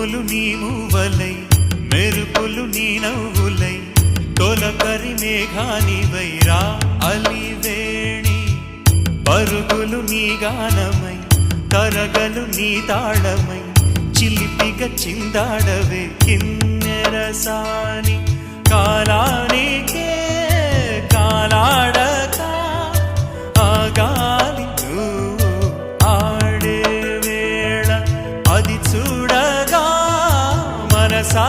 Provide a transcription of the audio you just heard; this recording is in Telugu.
పువ్వులు నీ మూవలై మెరుపులు నీ నవ్వులై తొలకరి మేఘానివై రా అలివేణి పరుగులు నీ గానమై తరగలు నీ తాళమై చిలిపిగా చిందాడవే కిన్నెరసాని కాలానికే కాలాడక ఆగాలి నువ్వు ఆడే వేళ అది చూడగా మనసా